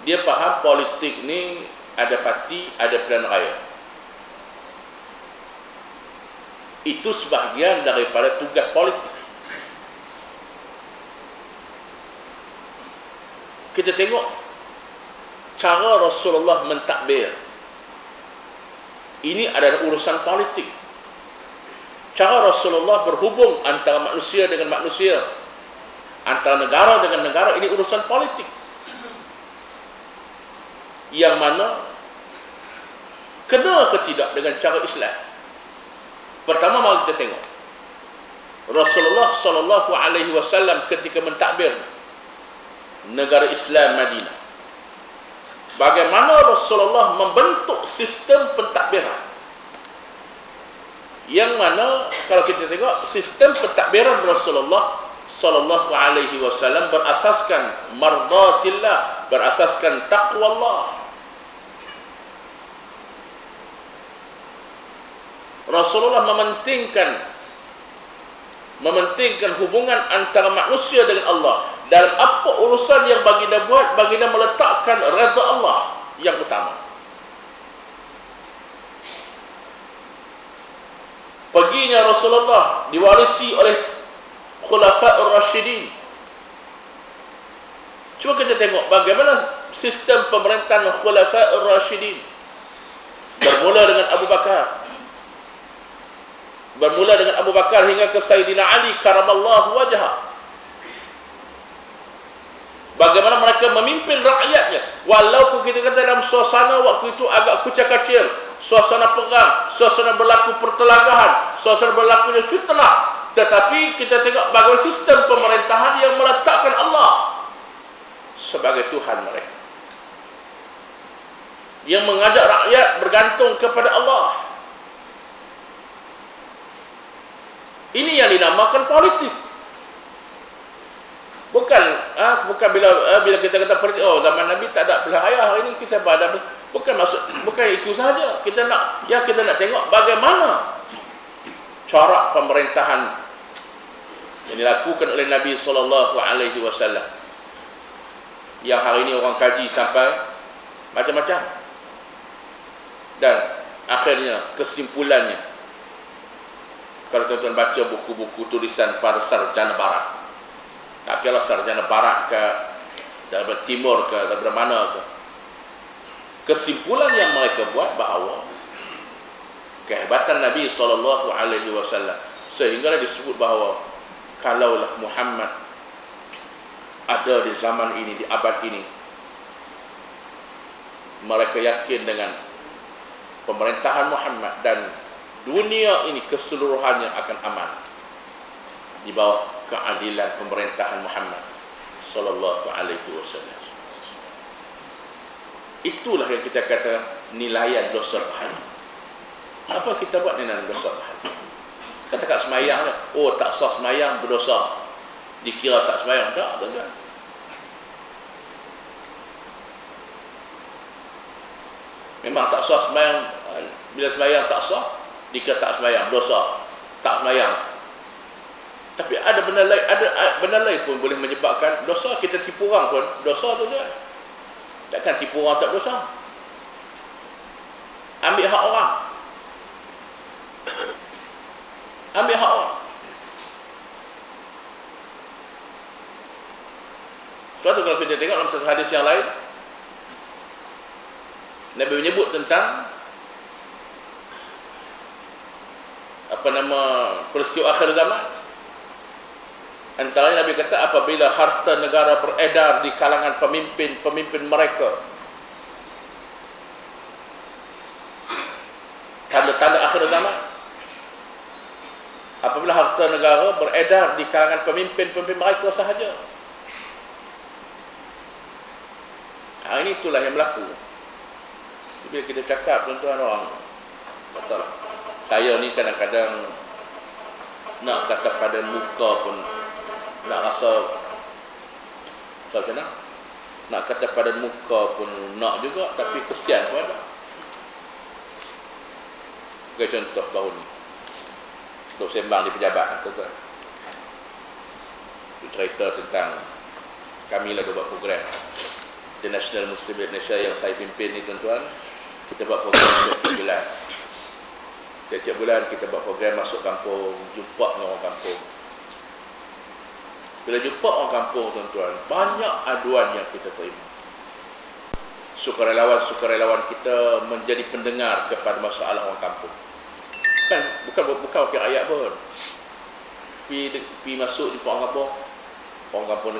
dia faham politik ni ada parti, ada pilihan raya. Itu sebahagian daripada tugas politik. Kita tengok cara Rasulullah mentakbir. Ini adalah urusan politik. Cara Rasulullah berhubung antara manusia dengan manusia, antara negara dengan negara, ini urusan politik. Yang mana kena ke tidak dengan cara Islam? Pertama, mari kita tengok Rasulullah sallallahu alaihi wasallam ketika mentakbir negara Islam Madinah. Bagaimana Rasulullah membentuk sistem pentadbiran, yang mana kalau kita tengok sistem pentadbiran Rasulullah sallallahu alaihi wasallam berasaskan mardatillah, berasaskan taqwa Allah. Rasulullah mementingkan hubungan antara manusia dengan Allah. Dalam apa urusan yang baginda buat, baginda meletakkan redha Allah yang utama. Paginya Rasulullah diwarisi oleh Khulafa'ur Rasyidin. Cuba kita tengok bagaimana sistem pemerintahan Khulafa'ur Rasyidin. Bermula dengan Abu Bakar hingga ke Sayyidina Ali karamallahu wajhah. Bagaimana mereka memimpin rakyatnya, walaupun kita kata dalam suasana waktu itu agak kucak-kacir, suasana perang, suasana berlaku pertelagahan, suasana berlakunya fitnah, tetapi kita tengok bagaimana sistem pemerintahan yang meletakkan Allah sebagai Tuhan mereka, yang mengajak rakyat bergantung kepada Allah. Ini yang dinamakan politik. Bukan bila kita kata politik, oh zaman Nabi tak ada pilihan raya, hari ini kita ada. Bukan itu saja. Kita nak tengok bagaimana cara pemerintahan yang dilakukan oleh Nabi sallallahu alaihi wasallam, yang hari ini orang kaji sampai macam-macam, dan akhirnya kesimpulannya, kalau tuan-tuan baca buku-buku tulisan para sarjana barat, tak kira sarjana barat ke dari timur ke dari mana ke, kesimpulan yang mereka buat bahawa kehebatan Nabi sallallahu alaihi wasallam sehingga disebut bahawa kalaulah Muhammad ada di zaman ini, di abad ini, mereka yakin dengan pemerintahan Muhammad dan dunia ini keseluruhannya akan aman di bawah keadilan pemerintahan Muhammad sallallahu alaihi wasallam. Itulah yang kita kata nilaian dosa pahala. Apa kita buat nilaian dosa pahala? Kata kat semayang, oh tak sah semayang berdosa, dikira tak semayang. Tak. Memang tak sah semayang. Bila semayang tak sah, dikira tak semayang, dosa, tak semayang. Tapi ada benda lain pun boleh menyebabkan dosa. Kita tipu orang pun dosa tu je. Takkan tipu orang tak dosa. Ambil hak orang. Ambil hak orang. Suatu kalau kita tengok dalam satu hadis yang lain, Nabi menyebut tentang peristiwa akhir zaman. Antaranya Nabi kata, apabila harta negara beredar di kalangan pemimpin mereka, tanda-tanda akhir zaman. Apabila harta negara beredar di kalangan pemimpin mereka sahaja. Ini itulah yang berlaku. Bila kita cakap, tuan-tuan, orang kata, saya ni kadang-kadang nak kata pada muka pun nak rasa macam mana, nak kata pada muka pun nak juga, tapi kesian pun ada. Sebagai contoh baru ni, duk sembang di pejabat, tuan-tuan, cerita tentang kami lah buat program International Muslim Indonesia yang saya pimpin ni tuan-tuan, kita buat program setiap bulan. Setiap bulan kita buat program masuk kampung, jumpa dengan orang kampung. Bila jumpa orang kampung tuan-tuan, banyak aduan yang kita terima. Sukarelawan kita menjadi pendengar kepada masalah orang kampung. Bukan wakil rakyat pun. Pi masuk jumpa orang kampung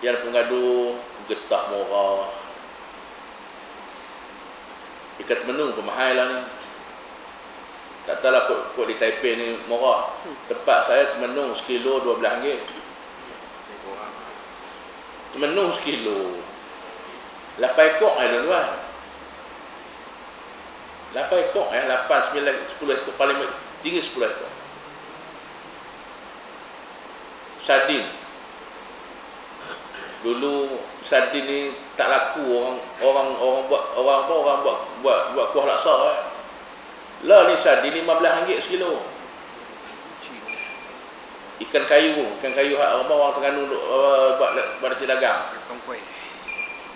yang pengadu getah murah. Ikan semenung pun mahal lah ni. Tak tahulah kot di Taipei ni murah. Tempat saya temenung sekilo RM12. Temenung sekilo 8 ekor tuan-tuan. 8 ekor 8, 9, 10 ekor. Paling tinggi 10 ekor. Sardin. Dulu sardin ni tak laku, orang buat kuah laksa Lah ni sardin RM15 sekilo. Ikan kayu orang Terengganu buat nasi dagang.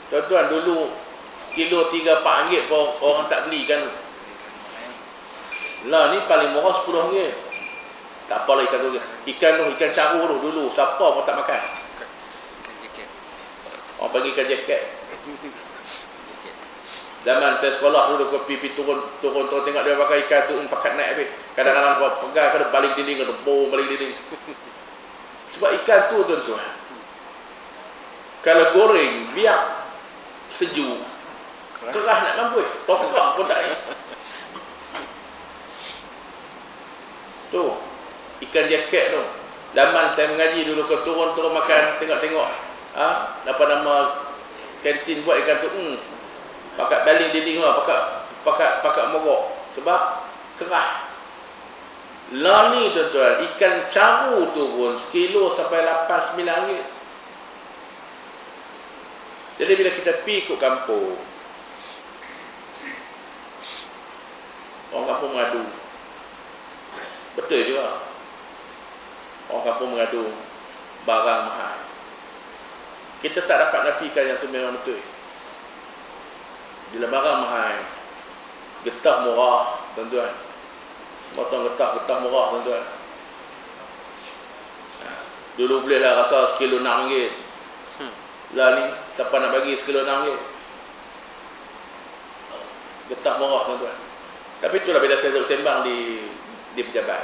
Tuan-tuan, dulu kilo 3-4 ringgit pun orang tak beli kan. Lah ni paling murah RM10. Tak apalah ikan tu. Ikan caru tu dulu siapa pun tak makan. Orang panggil ikan jaket. Zaman saya sekolah dulu pergi turun tengok dia pakai ikan tu pakat naik habis. Kadang-kadang pegang kena baling dinding, kena bom baling dinding. Sebab ikan tu tuan-tuan, kalau goreng biar sejuk, kerah nak mampus, tokak pun tak ada. Tu ikan jaket tu. Zaman saya mengaji dulu ke turun makan, tengok apa nama kantin buat ikan tu, pakat baling dinding lah, pakat mogok sebab kerah. Lah ni tuan-tuan, ikan caru tu pun sekilo sampai 8-9 ringgit. Jadi bila kita pergi ke kampung, orang kampung mengadu. Betul juga. Orang kampung mengadu barang mahal. Kita tak dapat nafikan yang tu memang betul. Bila barang mahal, getah murah tuan-tuan. Potong getah murah tuan-tuan. Dulu bolehlah rasa sekilo RM6. Lah ni siapa nak bagi sekilo RM6? Getah murah tuan-tuan. Tapi itulah bila saya sembang di pejabat.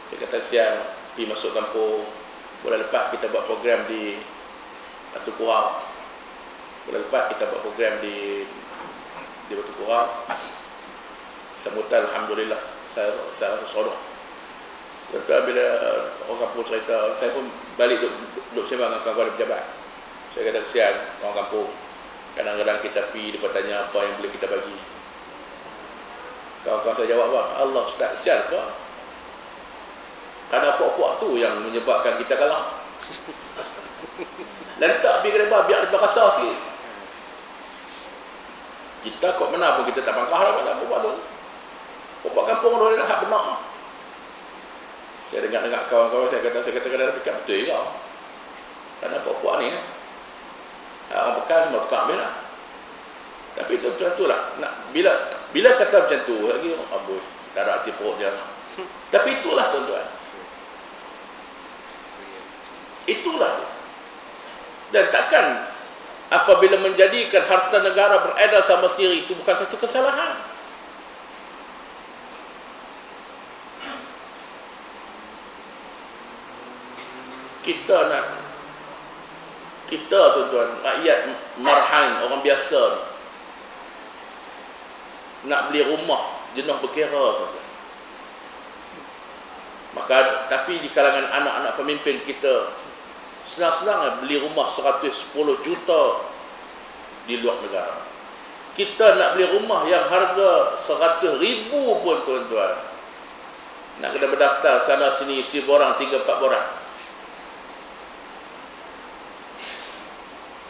Saya kata kesian pergi masuk kampung. Bulan lepas kita buat program di Batu Kurau. Bulan lepas kita buat program di Batu Kurau. Sambutan alhamdulillah saya rasa seronok. Lepas bila orang kampung cerita, saya pun balik duduk sembang dengan kawan-kawan pejabat. Saya kata kesian orang kampung. Kadang-kadang kita pergi, dia bertanya apa yang boleh kita bagi. Kawan-kawan saya jawab, Allah sudah kesian apa? Kerana puak-puak tu yang menyebabkan kita kalah. Lantak pergi ke depan, biar dia kasar sikit. Kita kok mana pun kita tak pangkah lah pada puak tu. Puak kampung tu dia hak benar. Saya dengar kawan-kawan saya kata kadang-kadang fikir betul juga. Kerana puak-puak ni kan, orang bekas semua tukar ambil lah. Tapi itu macam tu lah. Bila kata macam tu lagi, aboy, tak ada hati perut dia. Tapi itulah tuan-tuan. Itulah dia. Dan takkan apabila menjadikan harta negara beredar sama sendiri, itu bukan satu kesalahan. Kita tuan-tuan, rakyat marhain, orang biasa nak beli rumah jenuh berkira tuan-tuan. Maka tapi di kalangan anak-anak pemimpin kita senang-senang beli rumah 110 juta di luar negara. Kita nak beli rumah yang harga 100,000 pun tuan-tuan, nak kena berdaftar sana sini, isi borang 3-4 borang.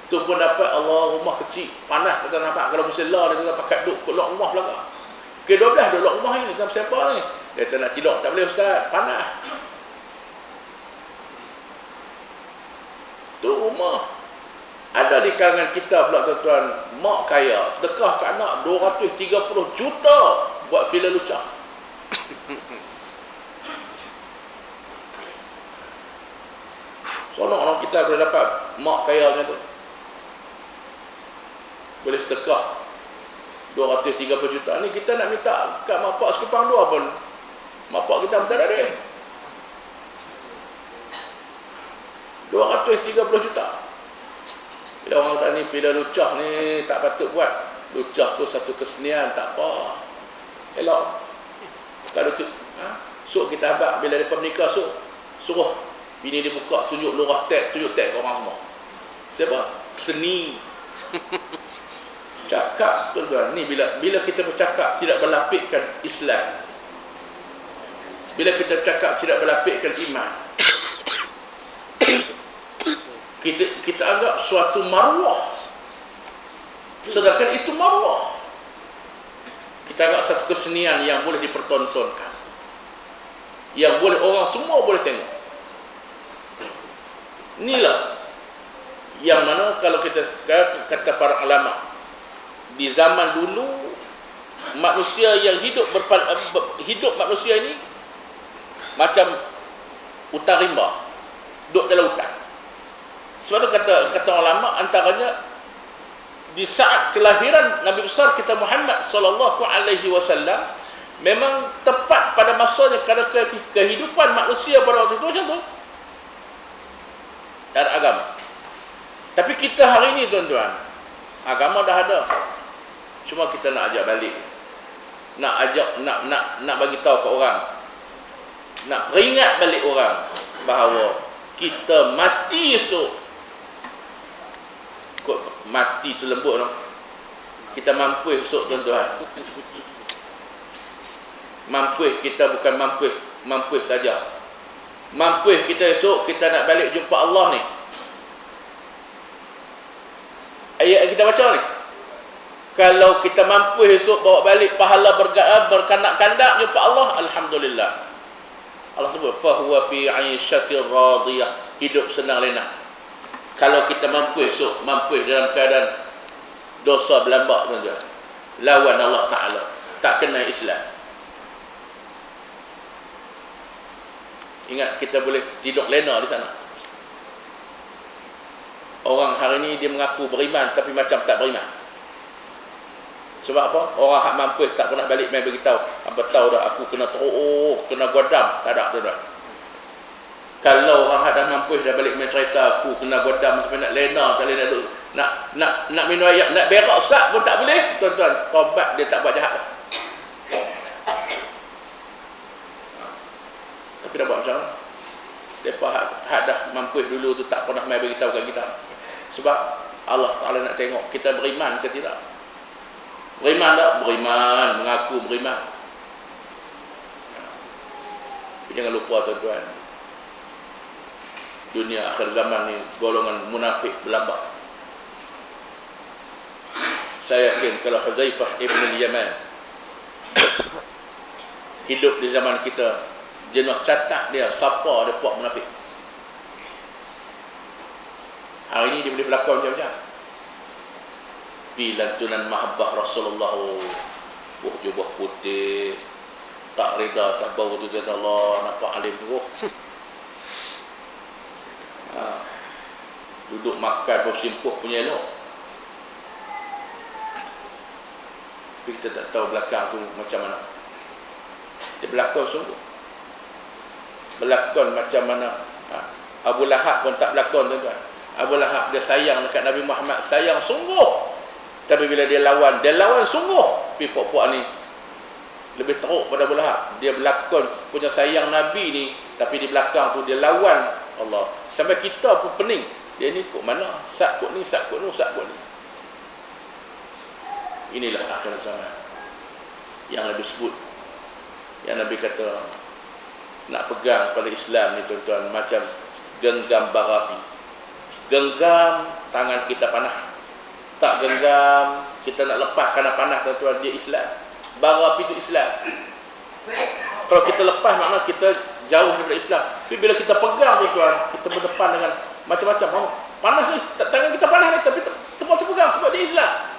Tu pun dapat Allah rumah kecil, panas kata nampak. Kalau musim lah dia kata pakat duduk luar rumah belakang. Ke-12 duduk luar rumah ni, macam siapa ni? Dia kata nak tidur tak boleh ustaz, panas. Tu rumah Ada di kalangan kita pula tuan-tuan, mak kaya, sedekah ke anak 230 juta buat filem lucah. Seronok orang kita boleh dapat mak kaya macam tu. Boleh sedekah 230 juta. Ni kita nak minta kat mak pak sekepang dua pun mak pak kita minta dah dia 230 juta. Bila orang kata ni filem lucah ni tak patut buat. Lucah tu satu kesenian, tak apa. Elok. Kalau tu sok kita habaq bila depa menikah, sok suruh bini dia buka, tunjuk lurah tek, tunjuk tek ke orang semua. Siapa? Seni. Cakap tuan-tuan, ni bila kita bercakap tidak berlapikkan Islam. Bila kita bercakap tidak berlapikkan iman. Kita anggap suatu maruah, sedangkan itu maruah. Kita anggap satu kesenian yang boleh dipertontonkan, yang boleh orang semua boleh tengok. Inilah yang mana kalau kita kata para ulama, di zaman dulu manusia yang hidup manusia ini macam hutan rimba, duduk dalam hutan. Sebab tu kata ulama, antaranya di saat kelahiran Nabi besar kita Muhammad sallallahu alaihi wasallam memang tepat pada masanya, kerana kehidupan manusia pada waktu itu macam tu. Tak ada agama. Tapi kita hari ini tuan-tuan, agama dah ada. Cuma kita nak ajak balik. Nak bagi tahu ke orang. Nak peringat balik orang bahawa kita mati esok. Kok mati tu lembut no? Kita mampu esok tuan-tuan. Mampu kita bukan mampu saja. Mampu kita esok kita nak balik jumpa Allah ni. Ayat kita baca ni. Kalau kita mampu esok bawa balik pahala berkandak-kandak jumpa Allah, alhamdulillah. Allah sebut fa huwa fi 'aisyatir radiyah, hidup senang lenang. Kalau kita mampu esok, mampu dalam keadaan dosa berlambak tuan-tuan, lawan Allah Ta'ala, tak kena Islam. Ingat, kita boleh tidur lena di sana. Orang hari ini dia mengaku beriman tapi macam tak beriman. Sebab apa? Orang hak mampu tak pernah balik main beritahu, apa tahu dah aku kena teruk, kena godam. Tak ada tuan-tuan. Kalau orang hak dah mampu dah balik main cerita, aku kena godam sampai nak lena, tak boleh nak minum air, nak berak sat pun tak boleh. Tuan-tuan, taubat dia tak buat jahat dah. Tapi dah buat macam mana? Depa hak dah mampu dulu tu tak pernah mai beritahu kat kita. Sebab Allah Ta'ala nak tengok kita beriman ke tidak. Beriman tak? Beriman, mengaku beriman. Tapi jangan lupa tuan-tuan, dunia akhir zaman ni golongan munafik berlambak. Saya yakin kalau Huzaifah ibn al-Yaman hidup di zaman kita, jenuh catat dia siapa dia puak munafik. Hari ini dia boleh berlakon macam-macam. Lantunan mahabbah Rasulullah, jubah putih, tak reda, tak bau tu kata Allah, nampak alim tu. Duduk makan pun simpuh punya elok. Tapi kita tak tahu belakang tu macam mana. Dia berlakon sungguh. Berlakon macam mana. Abu Lahab pun tak berlakon tuan-tuan. Abu Lahab dia sayang dekat Nabi Muhammad, sayang sungguh. Tapi bila dia lawan sungguh. Tapi puak-puak ni lebih teruk pada Abu Lahab. Dia berlakon punya sayang Nabi ni, tapi di belakang tu dia lawan Allah. Sampai kita pun pening. Dia ni kok mana? Sak kok ni, sak kok ni, sak kok ni. Inilah akhir zaman yang Nabi sebut. Yang Nabi kata nak pegang pada Islam ni tuan-tuan macam genggam bara api. Genggam tangan kita panah. Tak genggam kita nak lepas kerana panah tuan-tuan, dia Islam. Bara api itu Islam. Kalau kita lepas makna kita jauh daripada Islam. Tapi bila kita pegang tuan-tuan, kita berdepan dengan macam-macam. Panas ni, tangan kita panas ni, tapi Islam.